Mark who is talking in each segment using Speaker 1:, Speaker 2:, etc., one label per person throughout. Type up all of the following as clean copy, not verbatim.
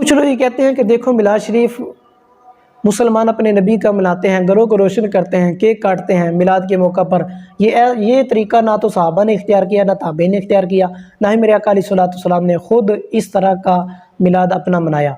Speaker 1: کچھ لوگ یہ کہتے ہیں کہ دیکھو میلاد شریف مسلمان اپنے نبی کا مناتے ہیں، گھروں کو روشن کرتے ہیں، کیک کاٹتے ہیں میلاد کے موقع پر۔ یہ طریقہ نہ تو صحابہ نے اختیار کیا، نہ تابعین نے اختیار کیا، نہ ہی میرے آقا علیہ الصلوۃ والسلام نے خود اس طرح کا میلاد اپنا منایا۔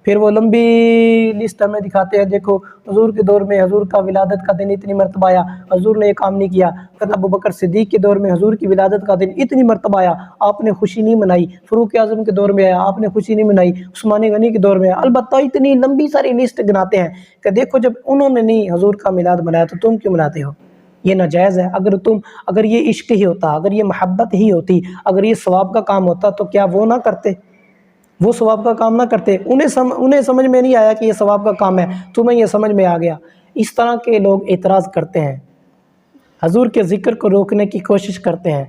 Speaker 1: پھر وہ لمبی لسٹ ہمیں دکھاتے ہیں، دیکھو حضور کے دور میں حضور کا ولادت کا دن اتنی مرتبہ آیا، حضور نے یہ کام نہیں کیا۔ ابو بکر صدیق کے دور میں حضور کی ولادت کا دن اتنی مرتبہ آیا، آپ نے خوشی نہیں منائی۔ فاروق اعظم کے دور میں آیا، آپ نے خوشی نہیں منائی۔ عثمان غنی کے دور میں آیا۔ البتہ اتنی لمبی ساری لسٹ گناتے ہیں کہ دیکھو جب انہوں نے نہیں حضور کا میلاد منایا تو تم کیوں مناتے ہو؟ یہ ناجائز ہے۔ اگر یہ عشق ہی ہوتا، اگر یہ محبت ہی ہوتی، اگر یہ ثواب کا کام ہوتا تو کیا وہ نہ کرتے؟ وہ ثواب کا کام نہ کرتے؟ انہیں سمجھ میں نہیں آیا کہ یہ ثواب کا کام ہے، تمہیں یہ سمجھ میں آ گیا۔ اس طرح کے لوگ اعتراض کرتے ہیں، حضور کے ذکر کو روکنے کی کوشش کرتے ہیں،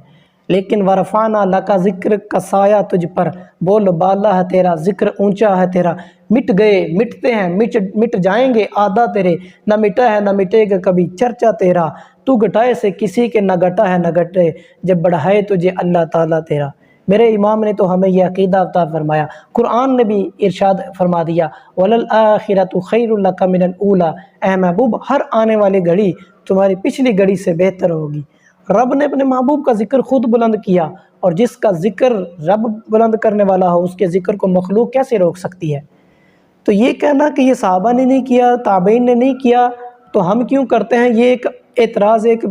Speaker 1: لیکن ورفعنا لک ذکر کا سایہ تجھ پر، بول بالا ہے تیرا ذکر اونچا ہے تیرا۔ مٹ گئے، مٹتے ہیں، مٹ جائیں گے آدھا تیرے، نہ مٹا ہے نہ مٹے گا کبھی چرچا تیرا۔ تو گھٹائے سے کسی کے نہ گھٹا ہے نہ گھٹے، جب بڑھائے تجھے اللہ تعالیٰ تیرا۔ میرے امام نے تو ہمیں یہ عقیدہ عطا فرمایا، قرآن نے بھی ارشاد فرما دیا وَلَلْآخِرَةُ خَيْرٌ لَكَ مِنَ الْأُولَىٰ، اے محبوب ہر آنے والی گھڑی تمہاری پچھلی گھڑی سے بہتر ہوگی۔ رب نے اپنے محبوب کا ذکر خود بلند کیا، اور جس کا ذکر رب بلند کرنے والا ہو اس کے ذکر کو مخلوق کیسے روک سکتی ہے؟ تو یہ کہنا کہ یہ صحابہ نے نہیں کیا، تابعین نے نہیں کیا تو ہم کیوں کرتے ہیں، یہ ایک اعتراض، ایک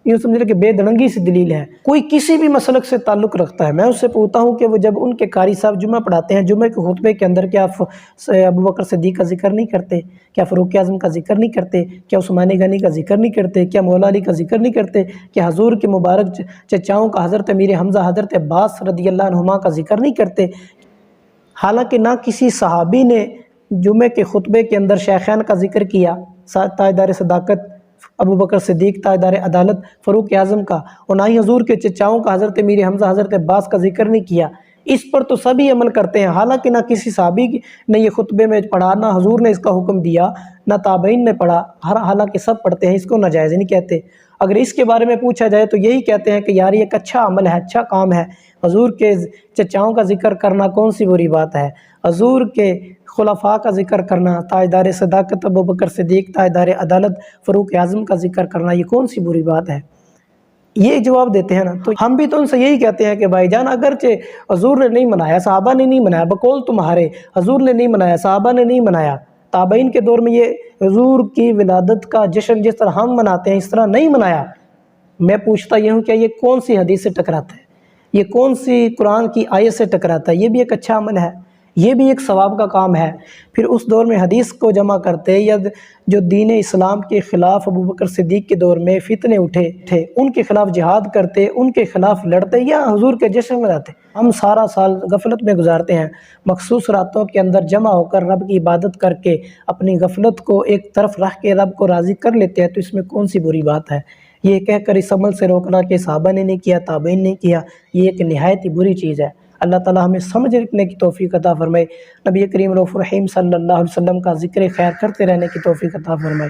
Speaker 1: یوں سمجھ لیں کہ بے دھڑنگی سی دلیل ہے۔ کوئی کسی بھی مسلک سے تعلق رکھتا ہے، میں اس سے پوچھتا ہوں کہ وہ جب ان کے قاری صاحب جمعہ پڑھاتے ہیں، جمعہ کے خطبے کے اندر کیا ابو بکر صدیق کا ذکر نہیں کرتے؟ کیا فاروق اعظم کا ذکر نہیں کرتے؟ کیا عثمان غنی کا ذکر نہیں کرتے؟ کیا مولا علی کا ذکر نہیں کرتے؟ کیا حضور کے مبارک چچاؤں کا حضرت امیر حمزہ حضرت عباس رضی اللہ عنہما کا ذکر نہیں کرتے؟ حالانکہ نہ کسی صحابی نے جمعہ کے خطبے کے اندر شیخین کا ذکر کیا، تاجدار صداقت ابو بکر صدیق تاجدار عدالت فاروق اعظم کا، اور نہ ہی حضور کے چچاؤں کا حضرت امیر حمزہ حضرت عباس کا ذکر نہیں کیا۔ اس پر تو سبھی عمل کرتے ہیں، حالانکہ نہ کسی صحابی نے یہ خطبے میں پڑھا، نہ حضور نے اس کا حکم دیا، نہ تابعین نے پڑھا، حالانکہ سب پڑھتے ہیں، اس کو ناجائز نہیں کہتے۔ اگر اس کے بارے میں پوچھا جائے تو یہی کہتے ہیں کہ یار یہ ایک اچھا عمل ہے، اچھا کام ہے، حضور کے چچاؤں کا ذکر کرنا کون سی بری بات ہے؟ حضور کے خلفاء کا ذکر کرنا، تاجدار صداقت ابو بکر صدیق تاجدار عدالت فاروق اعظم کا ذکر کرنا، یہ کون سی بری بات ہے؟ یہ جواب دیتے ہیں نا، تو ہم بھی تو ان سے یہی کہتے ہیں کہ بھائی جان اگرچہ حضور نے نہیں منایا، صحابہ نے نہیں منایا، بقول تمہارے حضور نے نہیں منایا، صحابہ نے نہیں منایا، تابعین کے دور میں یہ حضور کی ولادت کا جشن جس طرح ہم مناتے ہیں اس طرح نہیں منایا، میں پوچھتا یہ ہوں کہ یہ کون سی حدیث سے ٹکراتا ہے؟ یہ کون سی قرآن کی آیت سے ٹکراتا ہے؟ یہ بھی ایک اچھا عمل ہے، یہ بھی ایک ثواب کا کام ہے۔ پھر اس دور میں حدیث کو جمع کرتے، یا جو دین اسلام کے خلاف ابو بکر صدیق کے دور میں فتنے اٹھے تھے ان کے خلاف جہاد کرتے، ان کے خلاف لڑتے، یا حضور کے جشن مناتے۔ ہم سارا سال غفلت میں گزارتے ہیں، مخصوص راتوں کے اندر جمع ہو کر رب کی عبادت کر کے اپنی غفلت کو ایک طرف رکھ کے رب کو راضی کر لیتے ہیں، تو اس میں کون سی بری بات ہے؟ یہ کہہ کر اس عمل سے روکنا کہ صحابہ نے نہیں کیا، تابعین نے کیا، یہ ایک نہایت ہی بری چیز ہے۔ اللہ تعالیٰ ہمیں سمجھنے کی توفیق عطا فرمائے، نبی کریم رؤوف رحیم صلی اللہ علیہ وسلم کا ذکر خیر کرتے رہنے کی توفیق عطا فرمائے۔